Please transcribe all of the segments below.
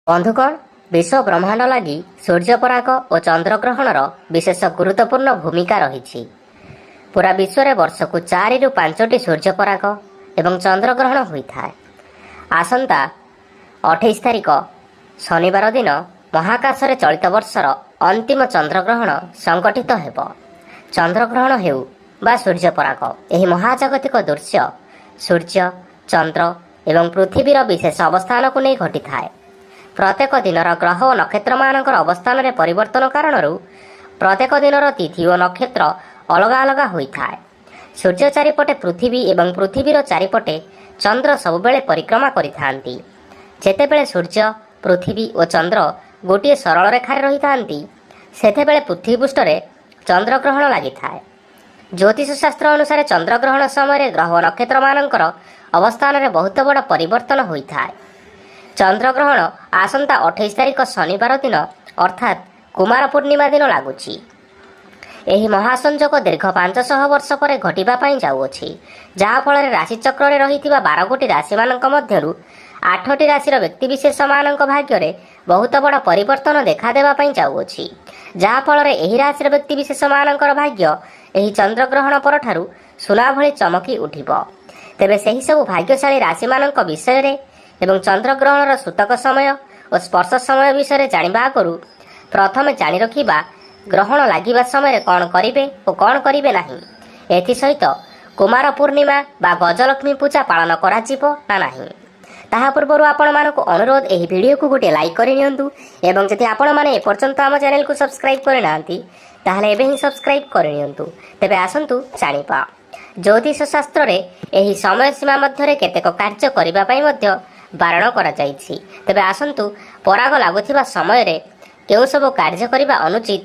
ବନ୍ଧୁଗଣ, ବିଶ୍ୱ ବ୍ରହ୍ମାଣ୍ଡ ଲାଗି ସୂର୍ଯ୍ୟପରାଗ ଓ ଚନ୍ଦ୍ରଗ୍ରହଣର ବିଶେଷ ଗୁରୁତ୍ୱପୂର୍ଣ୍ଣ ଭୂମିକା ରହିଛି। ପୁରା ବିଶ୍ୱରେ ବର୍ଷକୁ 4ରୁ 5ଟି ସୂର୍ଯ୍ୟପରାଗ ଏବଂ ଚନ୍ଦ୍ରଗ୍ରହଣ ହୋଇଥାଏ। ଆସନ୍ତା 28 ତାରିଖ ଶନିବାର ଦିନ ମହାକାଶରେ ଚଳିତ ବର୍ଷର ଅନ୍ତିମ ଚନ୍ଦ୍ରଗ୍ରହଣ ସଂଗଠିତ ହେବ। ଚନ୍ଦ୍ରଗ୍ରହଣ ହେଉ ବା ସୂର୍ଯ୍ୟପରାଗ, ଏହି ମହାଜାଗତିକ ଦୃଶ୍ୟ ସୂର୍ଯ୍ୟ, ଚନ୍ଦ୍ର ଏବଂ ପୃଥିବୀର ବିଶେଷ ଅବସ୍ଥାନକୁ ନେଇ ଘଟିଥାଏ। ପ୍ରତ୍ୟେକ ଦିନର ଗ୍ରହ ଓ ନକ୍ଷତ୍ରମାନଙ୍କର ଅବସ୍ଥାନରେ ପରିବର୍ତ୍ତନ କାରଣରୁ ପ୍ରତ୍ୟେକ ଦିନର ତିଥି ଓ ନକ୍ଷତ୍ର ଅଲଗା ଅଲଗା ହୋଇଥାଏ। ସୂର୍ଯ୍ୟ ଚାରିପଟେ ପୃଥିବୀ ଏବଂ ପୃଥିବୀର ଚାରିପଟେ ଚନ୍ଦ୍ର ସବୁବେଳେ ପରିକ୍ରମା କରିଥାନ୍ତି। ଯେତେବେଳେ ସୂର୍ଯ୍ୟ, ପୃଥିବୀ ଓ ଚନ୍ଦ୍ର ଗୋଟିଏ ସରଳ ରେଖାରେ ରହିଥାନ୍ତି, ସେତେବେଳେ ପୃଥିବୀ ପୃଷ୍ଠରେ ଚନ୍ଦ୍ରଗ୍ରହଣ ଲାଗିଥାଏ। ଜ୍ୟୋତିଷ ଶାସ୍ତ୍ର ଅନୁସାରେ ଚନ୍ଦ୍ରଗ୍ରହଣ ସମୟରେ ଗ୍ରହ ଓ ନକ୍ଷତ୍ରମାନଙ୍କର ଅବସ୍ଥାନରେ ବହୁତ ବଡ଼ ପରିବର୍ତ୍ତନ ହୋଇଥାଏ। ଚନ୍ଦ୍ରଗ୍ରହଣ ଆସନ୍ତା 28 ତାରିଖ ଶନିବାର ଦିନ ଅର୍ଥାତ୍ କୁମାର ପୂର୍ଣ୍ଣିମା ଦିନ ଲାଗୁଛି। ଏହି ମହାସଂଯୋଗ ଦୀର୍ଘ 500 ବର୍ଷ ପରେ ଘଟିବା ପାଇଁ ଯାଉଅଛି, ଯାହାଫଳରେ ରାଶିଚକ୍ରରେ ରହିଥିବା 12ଗୋଟି ରାଶିମାନଙ୍କ ମଧ୍ୟରୁ 8ଟି ରାଶିର ବ୍ୟକ୍ତିବିଶେଷମାନଙ୍କ ଭାଗ୍ୟରେ ବହୁତ ବଡ଼ ପରିବର୍ତ୍ତନ ଦେଖାଦେବା ପାଇଁ ଯାଉଅଛି, ଯାହାଫଳରେ ଏହି ରାଶିର ବ୍ୟକ୍ତିବିଶେଷମାନଙ୍କର ଭାଗ୍ୟ ଏହି ଚନ୍ଦ୍ରଗ୍ରହଣ ପରଠାରୁ ସୁନା ଭଳି ଚମକି ଉଠିବ। ତେବେ ସେହି ସବୁ ଭାଗ୍ୟଶାଳୀ ରାଶିମାନଙ୍କ ବିଷୟରେ ଏବଂ ଚନ୍ଦ୍ରଗ୍ରହଣର ସୂତକ ସମୟ ଓ ସ୍ପର୍ଶ ସମୟ ବିଷୟରେ ଜାଣିବା ଆଗରୁ ପ୍ରଥମେ ଜାଣି ରଖିବା ଗ୍ରହଣ ଲାଗିବା ସମୟରେ କ'ଣ କରିବେ ଓ କ'ଣ କରିବେ ନାହିଁ। ଏଥିସହିତ କୁମାର ପୂର୍ଣ୍ଣିମା ବା ଗଜଲକ୍ଷ୍ମୀ ପୂଜା ପାଳନ କରାଯିବ ନା ନାହିଁ। ତାହା ପୂର୍ବରୁ ଆପଣମାନଙ୍କୁ ଅନୁରୋଧ, ଏହି ଭିଡ଼ିଓକୁ ଗୋଟିଏ ଲାଇକ୍ କରିନିଅନ୍ତୁ ଏବଂ ଯଦି ଆପଣମାନେ ଏପର୍ଯ୍ୟନ୍ତ ଆମ ଚ୍ୟାନେଲକୁ ସବସ୍କ୍ରାଇବ୍ କରିନାହାନ୍ତି ତାହେଲେ ଏବେ ହିଁ ସବସ୍କ୍ରାଇବ୍ କରିନିଅନ୍ତୁ। ତେବେ ଆସନ୍ତୁ ଜାଣିବା। ଜ୍ୟୋତିଷ ଶାସ୍ତ୍ରରେ ଏହି ସମୟ ସୀମା ମଧ୍ୟରେ କେତେକ କାର୍ଯ୍ୟ କରିବା ପାଇଁ ମଧ୍ୟ ବାରଣ କରାଯାଇଛି। ତେବେ ଆସନ୍ତୁ ପରାଗ ଲାଗୁଥିବା ସମୟରେ କେଉଁ ସବୁ କାର୍ଯ୍ୟ କରିବା ଅନୁଚିତ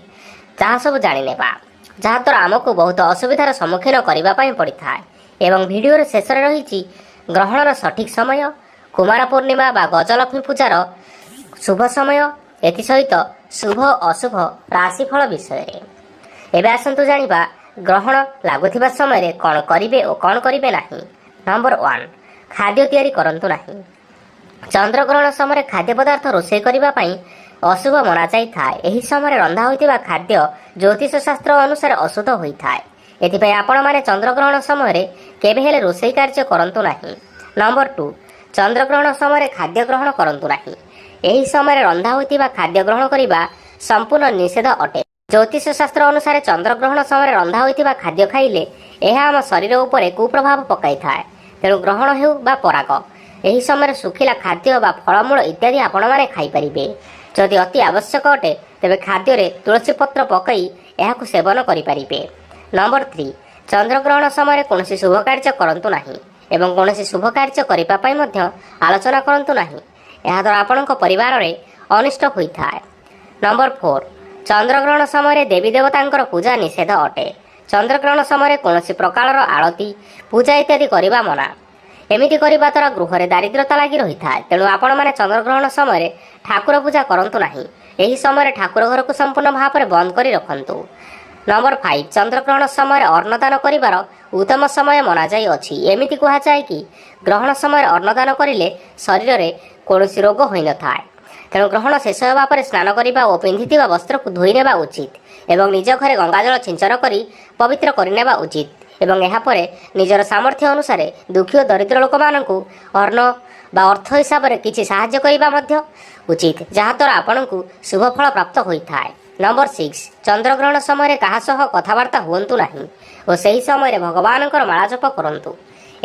ତାହା ସବୁ ଜାଣିନେବା, ଯାହାଦ୍ୱାରା ଆମକୁ ବହୁତ ଅସୁବିଧାର ସମ୍ମୁଖୀନ କରିବା ପାଇଁ ପଡ଼ିଥାଏ। ଏବଂ ଭିଡ଼ିଓର ଶେଷରେ ରହିଛି ଗ୍ରହଣର ସଠିକ୍ ସମୟ, କୁମାର ପୂର୍ଣ୍ଣିମା ବା ଗଜଲକ୍ଷ୍ମୀ ପୂଜାର ଶୁଭ ସମୟ, ଏଥିସହିତ ଶୁଭ ଅଶୁଭ ରାଶିଫଳ ବିଷୟରେ। ଏବେ ଆସନ୍ତୁ ଜାଣିବା ଗ୍ରହଣ ଲାଗୁଥିବା ସମୟରେ କ'ଣ କରିବେ ଓ କ'ଣ କରିବେ ନାହିଁ। ନମ୍ବର 1, ଖାଦ୍ୟ ତିଆରି କରନ୍ତୁ ନାହିଁ। ଚନ୍ଦ୍ରଗ୍ରହଣ ସମୟରେ ଖାଦ୍ୟ ପଦାର୍ଥ ରୋଷେଇ କରିବା ପାଇଁ ଅଶୁଭ ମନାଯାଇଥାଏ। ଏହି ସମୟରେ ରନ୍ଧା ହୋଇଥିବା ଖାଦ୍ୟ ଜ୍ୟୋତିଷ ଶାସ୍ତ୍ର ଅନୁସାରେ ଅଶୁଦ୍ଧ ହୋଇଥାଏ। ଏଥିପାଇଁ ଆପଣମାନେ ଚନ୍ଦ୍ରଗ୍ରହଣ ସମୟରେ କେବେ ହେଲେ ରୋଷେଇ କାର୍ଯ୍ୟ କରନ୍ତୁ ନାହିଁ। ନମ୍ବର 2, ଚନ୍ଦ୍ରଗ୍ରହଣ ସମୟରେ ଖାଦ୍ୟ ଗ୍ରହଣ କରନ୍ତୁ ନାହିଁ। ଏହି ସମୟରେ ରନ୍ଧା ହୋଇଥିବା ଖାଦ୍ୟ ଗ୍ରହଣ କରିବା ସମ୍ପୂର୍ଣ୍ଣ ନିଷେଧ ଅଟେ। ଜ୍ୟୋତିଷ ଶାସ୍ତ୍ର ଅନୁସାରେ ଚନ୍ଦ୍ରଗ୍ରହଣ ସମୟରେ ରନ୍ଧା ହୋଇଥିବା ଖାଦ୍ୟ ଖାଇଲେ ଏହା ଆମ ଶରୀର ଉପରେ କୁପ୍ରଭାବ ପକାଇଥାଏ। ତେଣୁ ଗ୍ରହଣ ହେଉ ବା ପରାଗ, ଏହି ସମୟରେ ଶୁଖିଲା ଖାଦ୍ୟ ବା ଫଳମୂଳ ଇତ୍ୟାଦି ଆପଣମାନେ ଖାଇପାରିବେ। ଯଦି ଅତି ଆବଶ୍ୟକ ଅଟେ ତେବେ ଖାଦ୍ୟରେ ତୁଳସୀ ପତ୍ର ପକାଇ ଏହାକୁ ସେବନ କରିପାରିବେ। ନମ୍ବର 3, ଚନ୍ଦ୍ରଗ୍ରହଣ ସମୟରେ କୌଣସି ଶୁଭ କାର୍ଯ୍ୟ କରନ୍ତୁ ନାହିଁ ଏବଂ କୌଣସି ଶୁଭ କାର୍ଯ୍ୟ କରିବା ପାଇଁ ମଧ୍ୟ ଆଲୋଚନା କରନ୍ତୁ ନାହିଁ। ଏହାଦ୍ୱାରା ଆପଣଙ୍କ ପରିବାରରେ ଅନିଷ୍ଟ ହୋଇଥାଏ। ନମ୍ବର 4, ଚନ୍ଦ୍ରଗ୍ରହଣ ସମୟରେ ଦେବୀ ଦେବତାଙ୍କର ପୂଜା ନିଷେଧ ଅଟେ। ଚନ୍ଦ୍ରଗ୍ରହଣ ସମୟରେ କୌଣସି ପ୍ରକାରର ଆଳତି, ପୂଜା ଇତ୍ୟାଦି କରିବା ମନା। ଏମିତି କରିବା ଦ୍ୱାରା ଗୃହରେ ଦାରିଦ୍ର୍ୟତା ଲାଗି ରହିଥାଏ। ତେଣୁ ଆପଣମାନେ ଚନ୍ଦ୍ରଗ୍ରହଣ ସମୟରେ ଠାକୁର ପୂଜା କରନ୍ତୁ ନାହିଁ। ଏହି ସମୟରେ ଠାକୁର ଘରକୁ ସମ୍ପୂର୍ଣ୍ଣ ଭାବରେ ବନ୍ଦ କରି ରଖନ୍ତୁ। ନମ୍ବର 5, ଚନ୍ଦ୍ରଗ୍ରହଣ ସମୟରେ ଅନ୍ନଦାନ କରିବାର ଉତ୍ତମ ସମୟ ମନାଯାଇଅଛି। ଏମିତି କୁହାଯାଏ କି ଗ୍ରହଣ ସମୟରେ ଅନ୍ନଦାନ କରିଲେ ଶରୀରରେ କୌଣସି ରୋଗ ହୋଇନଥାଏ। ତେଣୁ ଗ୍ରହଣ ଶେଷ ହେବା ପରେ ସ୍ନାନ କରିବା ଓ ପିନ୍ଧିଥିବା ବସ୍ତ୍ରକୁ ଧୋଇ ନେବା ଉଚିତ ଏବଂ ନିଜ ଘରେ ଗଙ୍ଗାଜଳ ଛିଞ୍ଚନ କରି ପବିତ୍ର କରିନେବା ଉଚିତ ଏବଂ ଏହାପରେ ନିଜର ସାମର୍ଥ୍ୟ ଅନୁସାରେ ଦୁଃଖୀ ଓ ଦରିଦ୍ର ଲୋକମାନଙ୍କୁ ଅନ୍ନ ବା ଅର୍ଥ ହିସାବରେ କିଛି ସାହାଯ୍ୟ କରିବା ମଧ୍ୟ ଉଚିତ, ଯାହାଦ୍ୱାରା ଆପଣଙ୍କୁ ଶୁଭ ଫଳ ପ୍ରାପ୍ତ ହୋଇଥାଏ। ନମ୍ବର 6, ଚନ୍ଦ୍ରଗ୍ରହଣ ସମୟରେ କାହା ସହ କଥାବାର୍ତ୍ତା ହୁଅନ୍ତୁ ନାହିଁ ଓ ସେହି ସମୟରେ ଭଗବାନଙ୍କର ମାଳା ଜପ କରନ୍ତୁ।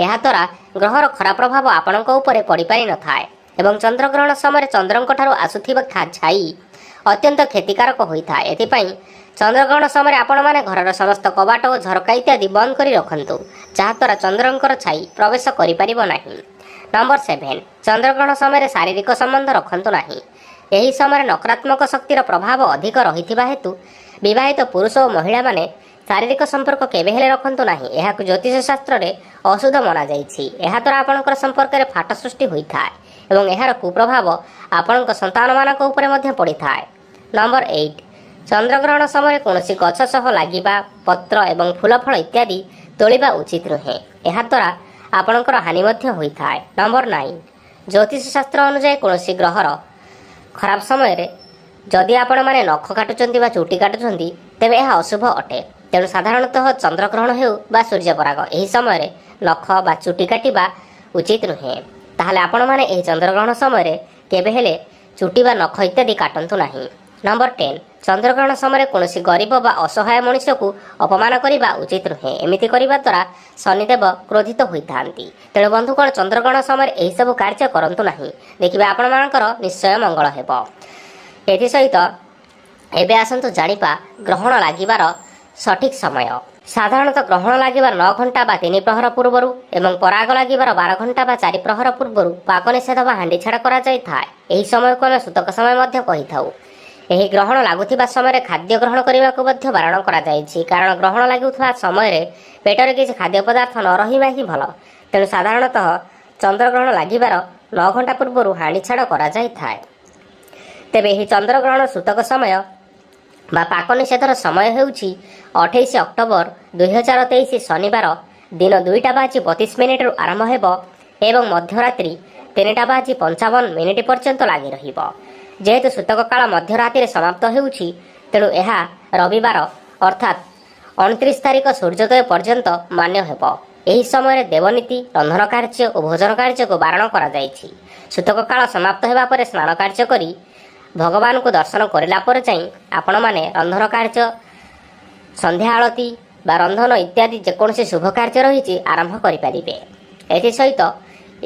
ଏହାଦ୍ୱାରା ଗ୍ରହର ଖରାପ ପ୍ରଭାବ ଆପଣଙ୍କ ଉପରେ ପଡ଼ିପାରିନଥାଏ ଏବଂ ଚନ୍ଦ୍ରଗ୍ରହଣ ସମୟରେ ଚନ୍ଦ୍ରଙ୍କ ଠାରୁ ଆସୁଥିବା ଛାଇ ଅତ୍ୟନ୍ତ କ୍ଷତିକାରକ ହୋଇଥାଏ। ଏଥିପାଇଁ ଚନ୍ଦ୍ରଗ୍ରହଣ ସମୟରେ ଆପଣମାନେ ଘରର ସମସ୍ତ କବାଟ ଓ ଝରକା ଇତ୍ୟାଦି ବନ୍ଦ କରି ରଖନ୍ତୁ, ଯାହାଦ୍ୱାରା ଚନ୍ଦ୍ରଙ୍କର ଛାଇ ପ୍ରବେଶ କରିପାରିବ ନାହିଁ। ନମ୍ବର 7, ଚନ୍ଦ୍ରଗ୍ରହଣ ସମୟରେ ଶାରୀରିକ ସମ୍ବନ୍ଧ ରଖନ୍ତୁ ନାହିଁ। ଏହି ସମୟରେ ନକାରାତ୍ମକ ଶକ୍ତିର ପ୍ରଭାବ ଅଧିକ ରହିଥିବା ହେତୁ ବିବାହିତ ପୁରୁଷ ଓ ମହିଳାମାନେ ଶାରୀରିକ ସମ୍ପର୍କ କେବେ ହେଲେ ରଖନ୍ତୁ ନାହିଁ। ଏହାକୁ ଜ୍ୟୋତିଷ ଶାସ୍ତ୍ରରେ ଅଶୁଦ୍ଧ ମନାଯାଇଛି। ଏହାଦ୍ୱାରା ଆପଣଙ୍କର ସମ୍ପର୍କରେ ଫାଟ ସୃଷ୍ଟି ହୋଇଥାଏ ଏବଂ ଏହାର କୁପ୍ରଭାବ ଆପଣଙ୍କ ସନ୍ତାନମାନଙ୍କ ଉପରେ ମଧ୍ୟ ପଡ଼ିଥାଏ। ନମ୍ବର 8, ଚନ୍ଦ୍ରଗ୍ରହଣ ସମୟରେ କୌଣସି ଗଛ ସହ ଲାଗିବା ପତ୍ର ଏବଂ ଫୁଲ ଫଳ ଇତ୍ୟାଦି ତୋଳିବା ଉଚିତ ନୁହେଁ। ଏହାଦ୍ୱାରା ଆପଣଙ୍କର ହାନି ମଧ୍ୟ ହୋଇଥାଏ। ନମ୍ବର 9, ଜ୍ୟୋତିଷ ଶାସ୍ତ୍ର ଅନୁଯାୟୀ କୌଣସି ଗ୍ରହର ଖରାପ ସମୟରେ ଯଦି ଆପଣମାନେ ନଖ କାଟୁଛନ୍ତି ବା ଚୁଟି କାଟୁଛନ୍ତି ତେବେ ଏହା ଅଶୁଭ ଅଟେ। ତେଣୁ ସାଧାରଣତଃ ଚନ୍ଦ୍ରଗ୍ରହଣ ହେଉ ବା ସୂର୍ଯ୍ୟପରାଗ ଏହି ସମୟରେ ନଖ ବା ଚୁଟି କାଟିବା ଉଚିତ ନୁହେଁ। ତାହେଲେ ଆପଣମାନେ ଏହି ଚନ୍ଦ୍ରଗ୍ରହଣ ସମୟରେ କେବେ ହେଲେ ଚୁଟି ବା ନଖ ଇତ୍ୟାଦି କାଟନ୍ତୁ ନାହିଁ। ନମ୍ବର 10, ଚନ୍ଦ୍ରଗ୍ରହଣ ସମୟରେ କୌଣସି ଗରିବ ବା ଅସହାୟ ମଣିଷକୁ ଅପମାନ କରିବା ଉଚିତ ନୁହେଁ। ଏମିତି କରିବା ଦ୍ୱାରା ଶନିଦେବ କ୍ରୋଧିତ ହୋଇଥାନ୍ତି। ତେଣୁ ବନ୍ଧୁଗଣ, ଚନ୍ଦ୍ରଗ୍ରହଣ ସମୟରେ ଏହିସବୁ କାର୍ଯ୍ୟ କରନ୍ତୁ ନାହିଁ। ଦେଖିବେ ଆପଣମାନଙ୍କର ନିଶ୍ଚୟ ମଙ୍ଗଳ ହେବ। ଏଥିସହିତ ଏବେ ଆସନ୍ତୁ ଜାଣିବା ଗ୍ରହଣ ଲାଗିବାର ସଠିକ୍ ସମୟ। ସାଧାରଣତଃ ଗ୍ରହଣ ଲାଗିବାର 9 ଘଣ୍ଟା ବା 3 ପ୍ରହର ପୂର୍ବରୁ ଏବଂ ପରାଗ ଲାଗିବାର 12 ଘଣ୍ଟା ବା 4 ପ୍ରହର ପୂର୍ବରୁ ପାକ ନିଷେଧ ବା ହାଣ୍ଡିଛାଡ଼ କରାଯାଇଥାଏ। ଏହି ସମୟକୁ ଆମେ ସୂତକ ସମୟ ମଧ୍ୟ କହିଥାଉ। ଏହି ଗ୍ରହଣ ଲାଗୁଥିବା ସମୟରେ ଖାଦ୍ୟ ଗ୍ରହଣ କରିବାକୁ ମଧ୍ୟ ବାରଣ କରାଯାଇଛି, କାରଣ ଗ୍ରହଣ ଲାଗୁଥିବା ସମୟରେ ପେଟରେ କିଛି ଖାଦ୍ୟ ପଦାର୍ଥ ନ ରହିବା ହିଁ ଭଲ। ତେଣୁ ସାଧାରଣତଃ ଚନ୍ଦ୍ରଗ୍ରହଣ ଲାଗିବାର 9 ଘଣ୍ଟା ପୂର୍ବରୁ ହାଣ୍ଡିଛାଡ଼ କରାଯାଇଥାଏ। ତେବେ ଏହି ଚନ୍ଦ୍ରଗ୍ରହଣ ସୂତକ ସମୟ ବା ପାକ ନିଷେଧର ସମୟ ହେଉଛି 28 ଅକ୍ଟୋବର 2023 ଶନିବାର ଦିନ 2:32 ଆରମ୍ଭ ହେବ ଏବଂ ମଧ୍ୟରାତ୍ରି 3:55 ପର୍ଯ୍ୟନ୍ତ ଲାଗି ରହିବ। ଯେହେତୁ ସୂତକ କାଳ ମଧ୍ୟରାତିରେ ସମାପ୍ତ ହେଉଛି, ତେଣୁ ଏହା ରବିବାର ଅର୍ଥାତ୍ 29 ତାରିଖ ସୂର୍ଯ୍ୟୋଦୟ ପର୍ଯ୍ୟନ୍ତ ମାନ୍ୟ ହେବ। ଏହି ସମୟରେ ଦେବନୀତି, ରନ୍ଧନ କାର୍ଯ୍ୟ ଓ ଭୋଜନ କାର୍ଯ୍ୟକୁ ବାରଣ କରାଯାଇଛି। ସୂତକ କାଳ ସମାପ୍ତ ହେବା ପରେ ସ୍ନାନ କାର୍ଯ୍ୟ କରି ଭଗବାନଙ୍କୁ ଦର୍ଶନ କରିଲା ପରେ ଯାଇ ଆପଣମାନେ ରନ୍ଧନ କାର୍ଯ୍ୟ, ସନ୍ଧ୍ୟା ଆଳତି ବା ରନ୍ଧନ ଇତ୍ୟାଦି ଯେକୌଣସି ଶୁଭ କାର୍ଯ୍ୟ ରହିଛି ଆରମ୍ଭ କରିପାରିବେ। ଏଥିସହିତ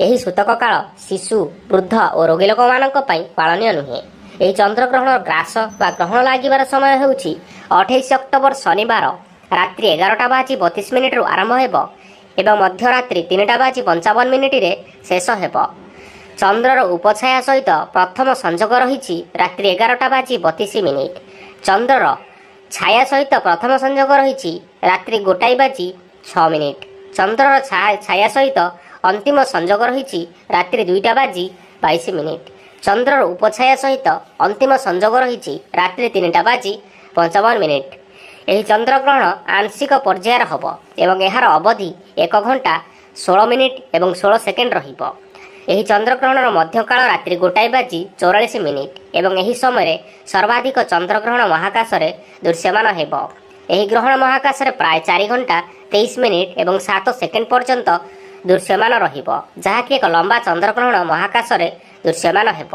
ଏହି ସୂତକ କାଳ ଶିଶୁ, ବୃଦ୍ଧ ଓ ରୋଗୀ ଲୋକମାନଙ୍କ ପାଇଁ ପାଳନୀୟ ନୁହେଁ। ଏହି ଚନ୍ଦ୍ରଗ୍ରହଣର ଗ୍ରାସ ବା ଗ୍ରହଣ ଲାଗିବାର ସମୟ ହେଉଛି 28 ଅକ୍ଟୋବର ଶନିବାର ରାତ୍ରି 11:32 ଆରମ୍ଭ ହେବ ଏବଂ ମଧ୍ୟରାତ୍ରି 3:55 ଶେଷ ହେବ। ଚନ୍ଦ୍ରର ଉପଛାୟା ସହିତ ପ୍ରଥମ ସଂଯୋଗ ରହିଛି ରାତ୍ରି 11:32। ଚନ୍ଦ୍ରର ଛାୟା ସହିତ ପ୍ରଥମ ସଂଯୋଗ ରହିଛି ରାତ୍ରି 1:06। ଚନ୍ଦ୍ରର ଛାୟା ସହିତ ଅନ୍ତିମ ସଂଯୋଗ ରହିଛି ରାତ୍ରି 2:22। ଚନ୍ଦ୍ରର ଉପଛାୟା ସହିତ ଅନ୍ତିମ ସଂଯୋଗ ରହିଛି ରାତ୍ରି 3:55। ଏହି ଚନ୍ଦ୍ରଗ୍ରହଣ ଆଂଶିକ ପର୍ଯ୍ୟାୟର ହେବ ଏବଂ ଏହାର ଅବଧି 1 ଘଣ୍ଟା 16 ମିନିଟ୍ ଏବଂ 16 ସେକେଣ୍ଡ ରହିବ। ଏହି ଚନ୍ଦ୍ରଗ୍ରହଣର ମଧ୍ୟକାଳ ରାତ୍ରି 1:44 ଏବଂ ଏହି ସମୟରେ ସର୍ବାଧିକ ଚନ୍ଦ୍ରଗ୍ରହଣ ମହାକାଶରେ ଦୃଶ୍ୟମାନ ହେବ। ଏହି ଗ୍ରହଣ ମହାକାଶରେ ପ୍ରାୟ 4 ଘଣ୍ଟା 23 ମିନିଟ୍ ଏବଂ 7 ସେକେଣ୍ଡ ପର୍ଯ୍ୟନ୍ତ ଦୃଶ୍ୟମାନ ରହିବ, ଯାହାକି ଏକ ଲମ୍ବା ଚନ୍ଦ୍ରଗ୍ରହଣ ମହାକାଶରେ ଦୃଶ୍ୟମାନ ହେବ।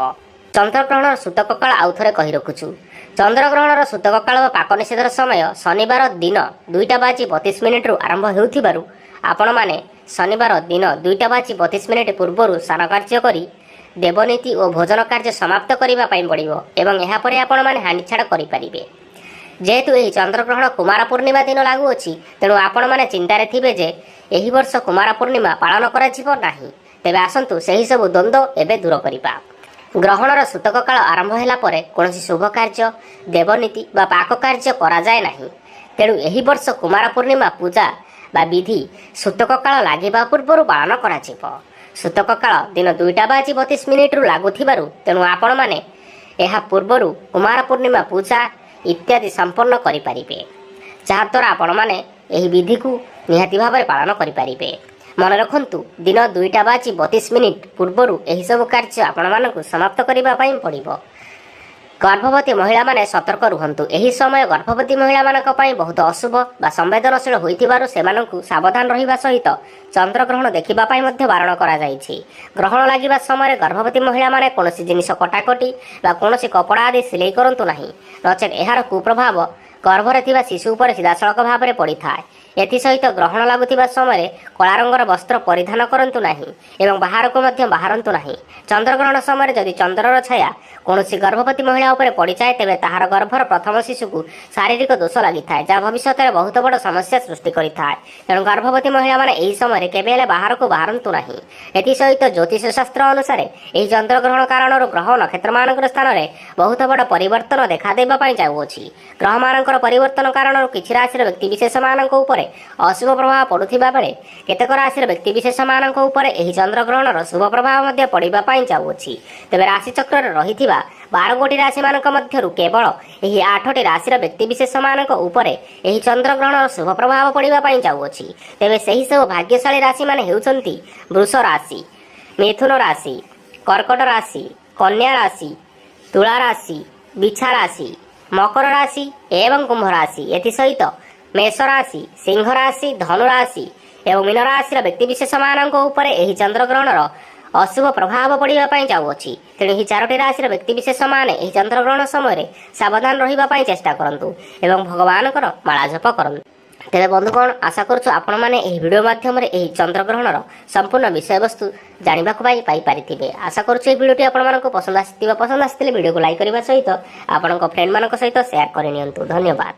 ଚନ୍ଦ୍ରଗ୍ରହଣର ସୂତକ କାଳ ଆଉଥରେ କହି ରଖୁଛୁ। ଚନ୍ଦ୍ରଗ୍ରହଣର ସୂତକ କାଳ ବା ପାକ ନିଷେଧର ସମୟ ଶନିବାର ଦିନ 2:32 ଆରମ୍ଭ ହେଉଥିବାରୁ ଆପଣମାନେ ଶନିବାର ଦିନ 2:32 ପୂର୍ବରୁ ସ୍ନାନ କାର୍ଯ୍ୟ କରି ଦେବନୀତି ଓ ଭୋଜନ କାର୍ଯ୍ୟ ସମାପ୍ତ କରିବା ପାଇଁ ପଡ଼ିବ ଏବଂ ଏହାପରେ ଆପଣମାନେ ହାଣ୍ଡିଛାଡ଼ କରିପାରିବେ। ଯେହେତୁ ଏହି ଚନ୍ଦ୍ରଗ୍ରହଣ କୁମାର ପୂର୍ଣ୍ଣିମା ଦିନ ଲାଗୁଅଛି, ତେଣୁ ଆପଣମାନେ ଚିନ୍ତାରେ ଥିବେ ଯେ ଏହି ବର୍ଷ କୁମାର ପୂର୍ଣ୍ଣିମା ପାଳନ କରାଯିବ ନାହିଁ। ତେବେ ଆସନ୍ତୁ ସେହିସବୁ ଦ୍ୱନ୍ଦ୍ୱ ଏବେ ଦୂର କରିବା। ଗ୍ରହଣର ସୂତକ କାଳ ଆରମ୍ଭ ହେଲା ପରେ କୌଣସି ଶୁଭ କାର୍ଯ୍ୟ, ଦେବନୀତି ବା ପାକ କାର୍ଯ୍ୟ କରାଯାଏ ନାହିଁ। ତେଣୁ ଏହି ବର୍ଷ କୁମାର ପୂର୍ଣ୍ଣିମା ପୂଜା ବା ବିଧି ସୂତକ କାଳ ଲାଗିବା ପୂର୍ବରୁ ପାଳନ କରାଯିବ। ସୂତକ କାଳ ଦିନ 2:32 ଲାଗୁଥିବାରୁ ତେଣୁ ଆପଣମାନେ ଏହା ପୂର୍ବରୁ କୁମାର ପୂର୍ଣ୍ଣିମା ପୂଜା ଇତ୍ୟାଦି ସମ୍ପନ୍ନ କରିପାରିବେ, ଯାହାଦ୍ୱାରା ଆପଣମାନେ ଏହି ବିଧିକୁ ନିହାତି ଭାବରେ ପାଳନ କରିପାରିବେ। ମନେ ରଖନ୍ତୁ, ଦିନ 2:32 ପୂର୍ବରୁ ଏହିସବୁ କାର୍ଯ୍ୟ ଆପଣମାନଙ୍କୁ ସମାପ୍ତ କରିବା ପାଇଁ ପଡ଼ିବ। ଗର୍ଭବତୀ ମହିଳାମାନେ ସତର୍କ ରୁହନ୍ତୁ। ଏହି ସମୟ ଗର୍ଭବତୀ ମହିଳାମାନଙ୍କ ପାଇଁ ବହୁତ ଅଶୁଭ ବା ସମ୍ବେଦନଶୀଳ ହୋଇଥିବାରୁ ସେମାନଙ୍କୁ ସାବଧାନ ରହିବା ସହିତ ଚନ୍ଦ୍ରଗ୍ରହଣ ଦେଖିବା ପାଇଁ ମଧ୍ୟ ବାରଣ କରାଯାଇଛି। ଗ୍ରହଣ ଲାଗିବା ସମୟରେ ଗର୍ଭବତୀ ମହିଳାମାନେ କୌଣସି ଜିନିଷ କଟାକଟି ବା କୌଣସି କପଡ଼ା ଆଦି ସିଲେଇ କରନ୍ତୁ ନାହିଁ, ନଚେତ୍ ଏହାର କୁପ୍ରଭାବ ଗର୍ଭରେ ଥିବା ଶିଶୁ ଉପରେ ସିଧାସଳଖ ଭାବରେ ପଡ଼ିଥାଏ। ଏଥିସହିତ ଗ୍ରହଣ ଲାଗୁଥିବା ସମୟରେ କଳା ରଙ୍ଗର ବସ୍ତ୍ର ପରିଧାନ କରନ୍ତୁ ନାହିଁ ଏବଂ ବାହାରକୁ ମଧ୍ୟ ବାହାରନ୍ତୁ ନାହିଁ। ଚନ୍ଦ୍ରଗ୍ରହଣ ସମୟରେ ଯଦି ଚନ୍ଦ୍ରର ଛାୟା କୌଣସି ଗର୍ଭବତୀ ମହିଳା ଉପରେ ପଡ଼ିଯାଏ, ତେବେ ତାହାର ଗର୍ଭର ପ୍ରଥମ ଶିଶୁକୁ ଶାରୀରିକ ଦୋଷ ଲାଗିଥାଏ, ଯାହା ଭବିଷ୍ୟତରେ ବହୁତ ବଡ଼ ସମସ୍ୟା ସୃଷ୍ଟି କରିଥାଏ। ତେଣୁ ଗର୍ଭବତୀ ମହିଳାମାନେ ଏହି ସମୟରେ କେବେ ହେଲେ ବାହାରକୁ ବାହାରନ୍ତୁ ନାହିଁ। ଏଥିସହିତ ଜ୍ୟୋତିଷ ଶାସ୍ତ୍ର ଅନୁସାରେ ଏହି ଚନ୍ଦ୍ରଗ୍ରହଣ କାରଣରୁ ଗ୍ରହ ନକ୍ଷତ୍ରମାନଙ୍କର ସ୍ଥାନରେ ବହୁତ ବଡ଼ ପରିବର୍ତ୍ତନ ଦେଖାଦେବା ପାଇଁ ଯାଉଅଛି। ଗ୍ରହମାନଙ୍କର ପରିବର୍ତ୍ତନ କାରଣରୁ କିଛି ରାଶିର ବ୍ୟକ୍ତିବିଶେଷମାନଙ୍କ ଉପରେ ଅଶୁଭ ପ୍ରଭାବ ପଡ଼ୁଥିବା ବେଳେ କେତେକ ରାଶିର ବ୍ୟକ୍ତିବିଶେଷମାନଙ୍କ ଉପରେ ଏହି ଚନ୍ଦ୍ରଗ୍ରହଣର ଶୁଭ ପ୍ରଭାବ ମଧ୍ୟ ପଡ଼ିବା ପାଇଁ ଯାଉଅଛି। ତେବେ ରାଶିଚକ୍ରରେ ରହିଥିବା 12 ଗୋଟି ରାଶିମାନଙ୍କ ମଧ୍ୟରୁ କେବଳ ଏହି 8ଟି ରାଶିର ବ୍ୟକ୍ତିବିଶେଷମାନଙ୍କ ଉପରେ ଏହି ଚନ୍ଦ୍ରଗ୍ରହଣର ଶୁଭ ପ୍ରଭାବ ପଡ଼ିବା ପାଇଁ ଯାଉଅଛି। ତେବେ ସେହି ସବୁ ଭାଗ୍ୟଶାଳୀ ରାଶିମାନେ ହେଉଛନ୍ତି ବୃଷ ରାଶି, ମିଥୁନ ରାଶି, କର୍କଟ ରାଶି, କନ୍ୟା ରାଶି, ତୁଳା ରାଶି, ବିଛା ରାଶି, ମକର ରାଶି ଏବଂ କୁମ୍ଭ ରାଶି ଏଥିସହିତ ମେଷ ରାଶି, ସିଂହ ରାଶି, ଧନୁ ରାଶି ଏବଂ ମୀନ ରାଶିର ବ୍ୟକ୍ତିବିଶେଷମାନଙ୍କ ଉପରେ ଏହି ଚନ୍ଦ୍ରଗ୍ରହଣର ଅଶୁଭ ପ୍ରଭାବ ପଡ଼ିବା ପାଇଁ ଯାଉଅଛି। ତେଣୁ ଏହି 4ଟି ରାଶିର ବ୍ୟକ୍ତିବିଶେଷମାନେ ଏହି ଚନ୍ଦ୍ରଗ୍ରହଣ ସମୟରେ ସାବଧାନ ରହିବା ପାଇଁ ଚେଷ୍ଟା କରନ୍ତୁ ଏବଂ ଭଗବାନଙ୍କର ମାଳା ଜପ କରନ୍ତୁ। ତେବେ ବନ୍ଧୁଗଣ, ଆଶା କରୁଛୁ ଆପଣମାନେ ଏହି ଭିଡ଼ିଓ ମାଧ୍ୟମରେ ଏହି ଚନ୍ଦ୍ରଗ୍ରହଣର ସମ୍ପୂର୍ଣ୍ଣ ବିଷୟବସ୍ତୁ ଜାଣିବାକୁ ପାଇପାରିଥିବେ। ଆଶା କରୁଛୁ ଏହି ଭିଡ଼ିଓଟି ଆପଣମାନଙ୍କୁ ପସନ୍ଦ ଆସିଥିଲେ ଭିଡ଼ିଓକୁ ଲାଇକ୍ କରିବା ସହିତ ଆପଣଙ୍କ ଫ୍ରେଣ୍ଡମାନଙ୍କ ସହିତ ସେୟାର କରିନିଅନ୍ତୁ। ଧନ୍ୟବାଦ।